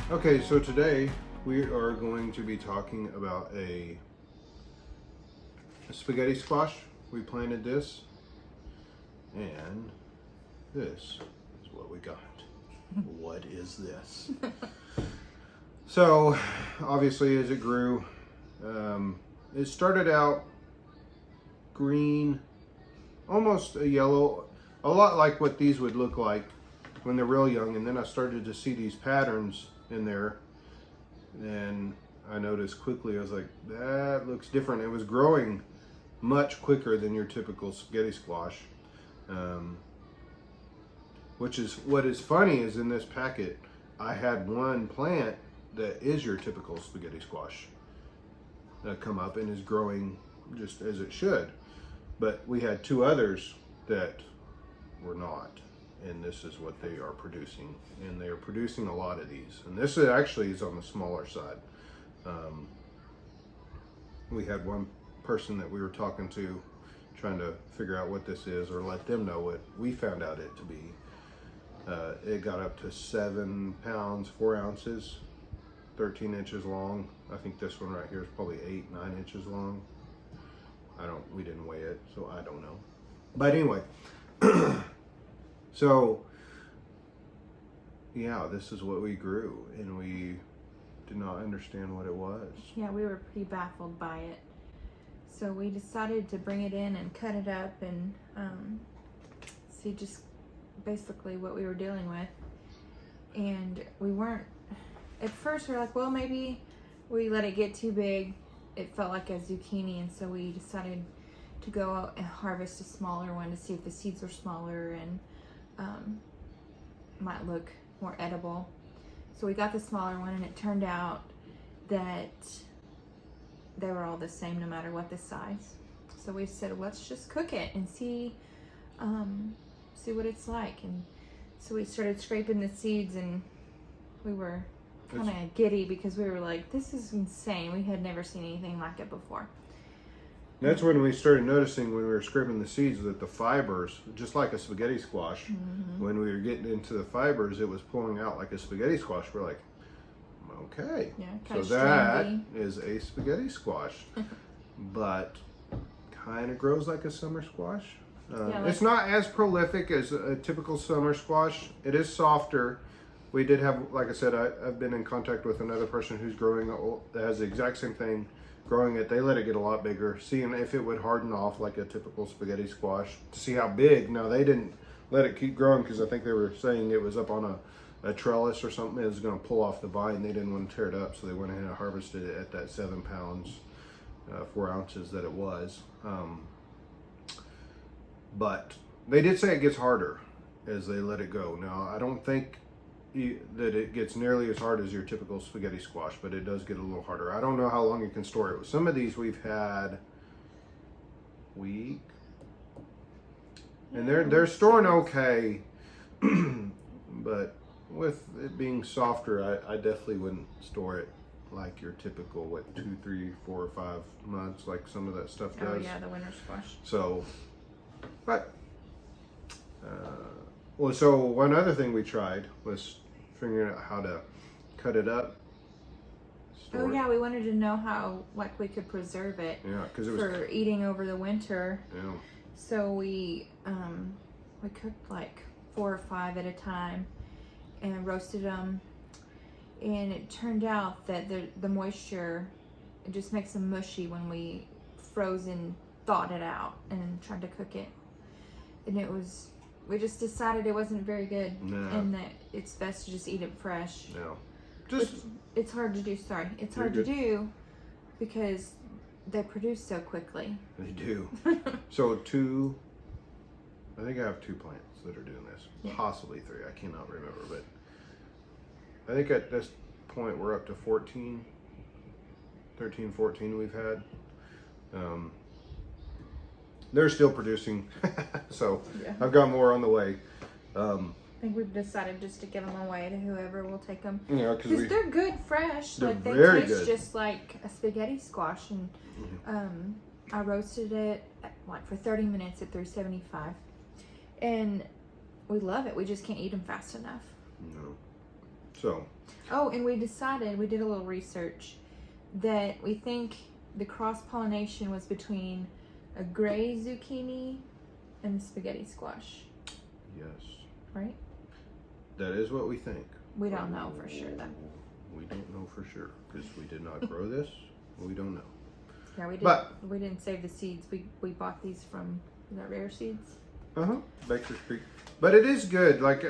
Okay, so today we are going to be talking about a spaghetti squash. We planted this, and this is what we got. What is this? So, obviously, as it grew, it started out green, almost a yellow, a lot like what these would look like when they're real young, and then I started to see these patterns in there, and I noticed quickly, I was like, that looks different. It was growing much quicker than your typical spaghetti squash, which is what is funny is in this packet I had one plant that is your typical spaghetti squash come up and is growing just as it should, but we had two others that were not, and this is what they are producing, and they are producing a lot of these, and this is actually is on the smaller side. We had one person that we were talking to trying to figure out what this is or let them know what we found out it to be. It got up to 7 pounds 4 ounces, 13 inches long. I think this one right here is probably 8-9 inches long. We didn't weigh it, so I don't know, but anyway. So, yeah, this is what we grew, and we did not understand what it was. Yeah, we were pretty baffled by it. So we decided to bring it in and cut it up and see just basically what we were dealing with. And we weren't, at first we were like, well, maybe we let it get too big. It felt like a zucchini, and so we decided to go out and harvest a smaller one to see if the seeds were smaller and might look more edible. So we got the smaller one, and it turned out that they were all the same no matter what the size. So we said, let's just cook it and see what it's like. And so we started scraping the seeds, and we were kind of giddy because we were like, this is insane. We had never seen anything like it before. That's when we started noticing when we were scraping the seeds that the fibers, just like a spaghetti squash, when we were getting into the fibers, it was pulling out like a spaghetti squash. We're like, okay, Yeah, so that is a spaghetti squash, but kind of grows like a summer squash. It's not as prolific as a typical summer squash. It is softer. We did have, like I said, I've been in contact with another person who's growing that has the exact same thing. Growing it, they let it get a lot bigger, seeing if it would harden off like a typical spaghetti squash to see how big. Now, they didn't let it keep growing because I think they were saying it was up on a trellis or something. It was going to pull off the vine. They didn't want to tear it up, so they went ahead and harvested it at that 7 pounds 4 ounces that it was. But they did say it gets harder as they let it go. Now, I don't think that it gets nearly as hard as your typical spaghetti squash, but it does get a little harder. I don't know how long you can store it. Some of these we've had week, and they're storing okay, but with it being softer, I definitely wouldn't store it like your typical 2, 3, 4, or 5 months like some of that stuff does. Oh yeah, the winter squash. So, but well, so one other thing we tried was figuring out how to cut it up. Oh yeah, we wanted to know how we could preserve it. Yeah, because it was for eating over the winter. Yeah. So we cooked like 4 or 5 at a time and roasted them, and it turned out that the moisture, it just makes them mushy when we froze and thawed it out and tried to cook it, and we just decided it wasn't very good, and that it's best to just eat it fresh. Yeah. It's hard to do. Sorry, it's hard to do because they produce so quickly. They do. So I think I have 2 plants that are doing this, possibly 3. I cannot remember, but I think at this point we're up to 13, 14 we've had. They're still producing, so I've got more on the way. I think we've decided just to give them away to whoever will take them. Yeah, because they're good fresh. They're like they very taste good. just like a spaghetti squash, and I roasted it for 30 minutes at 375, and we love it. We just can't eat them fast enough. No. So. Oh, and we decided, we did a little research, that we think the cross-pollination was between a gray zucchini and the spaghetti squash. Yes. Right? That is what we think. We don't know for sure, though. We don't know for sure because we did not grow this. We don't know. Yeah, we did. But we didn't save the seeds. We bought these from, is that Rare Seeds? Baker's Creek. But it is good. Like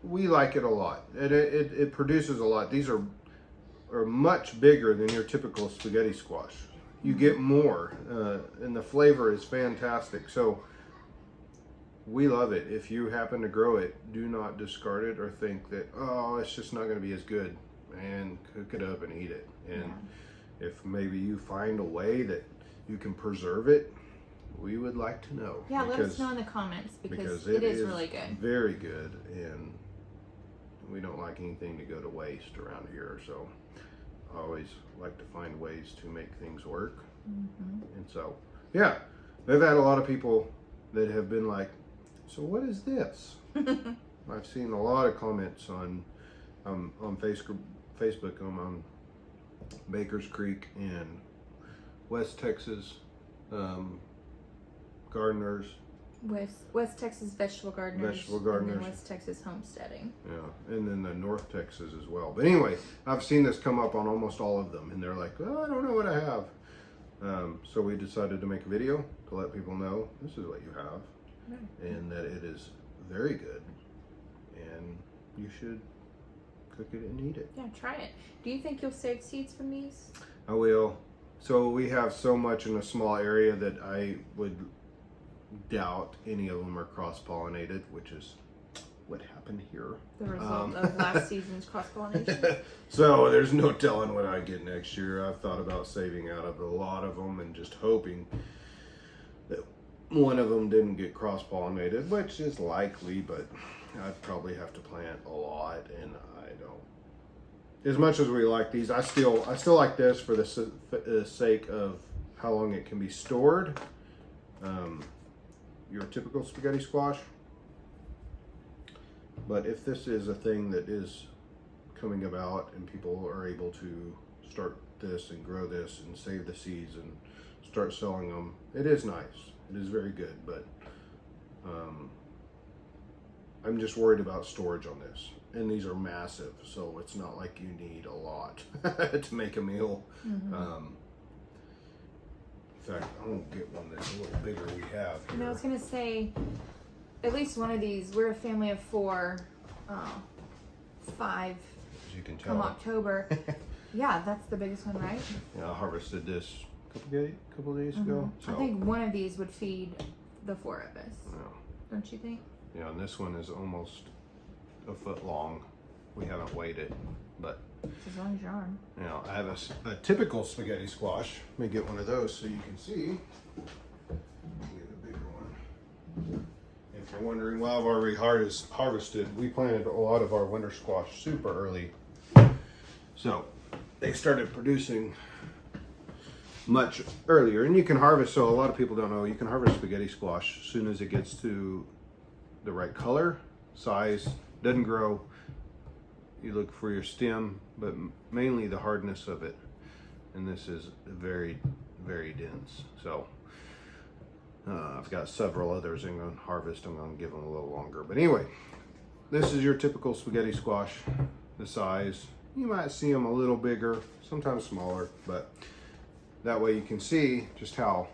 we like it a lot. It produces a lot. These are much bigger than your typical spaghetti squash. You get more, and the flavor is fantastic. So we love it. If you happen to grow it, do not discard it or think that, oh, it's just not going to be as good, and cook it up and eat it. And if maybe you find a way that you can preserve it, we would like to know. Yeah, let us know in the comments because it is really good. Very good, and we don't like anything to go to waste around here. So I always like to find ways to make things work. And so, yeah, they've had a lot of people that have been like, so what is this? I've seen a lot of comments on Facebook on Baker's Creek and West Texas gardeners. West Texas vegetable gardeners. And then West Texas homesteading. Yeah, and then the North Texas as well. But anyway, I've seen this come up on almost all of them, and they're like, oh, I don't know what I have. So we decided to make a video to let people know this is what you have, and that it is very good, and you should cook it and eat it. Yeah, try it. Do you think you'll save seeds from these? I will. So we have so much in a small area that I would doubt any of them are cross-pollinated, which is what happened here. The result of last season's cross-pollination. So there's no telling what I get next year. I've thought about saving out of a lot of them and just hoping that one of them didn't get cross-pollinated, which is likely, but I'd probably have to plant a lot, and I don't. As much as we like these, I still like this for the sake of how long it can be stored. Your typical spaghetti squash. But if this is a thing that is coming about and people are able to start this and grow this and save the seeds and start selling them, it is nice. It is very good, but I'm just worried about storage on this. And these are massive, so it's not like you need a lot to make a meal. In fact, I'm gonna get one that's a little bigger we have here. You know, I was gonna say, at least one of these, we're a family of 4, 5 As you can tell. come October. Yeah, that's the biggest one, right? Yeah, I harvested this a couple days ago. So. I think one of these would feed the 4 of us. Yeah. Don't you think? Yeah, and this one is almost a foot long. We haven't weighed it, but It's as long as your arm. you know, I have a typical spaghetti squash. Let me get one of those so you can see. Get a bigger one. If you're wondering why I've already harvested, we planted a lot of our winter squash super early. So they started producing much earlier, and you can harvest, so a lot of people don't know, you can harvest spaghetti squash as soon as it gets to the right color, size, doesn't grow. You look for your stem, but mainly the hardness of it. And this is very, very dense. So I've got several others I'm going to harvest. I'm going to give them a little longer. But anyway, this is your typical spaghetti squash, the size. You might see them a little bigger, sometimes smaller, but that way you can see just how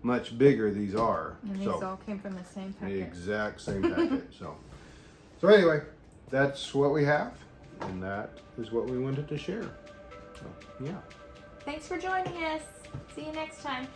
much bigger these are. And these all came from the same packet. The exact same packet. So anyway, that's what we have, and that is what we wanted to share. So, yeah. Thanks for joining us. See you next time.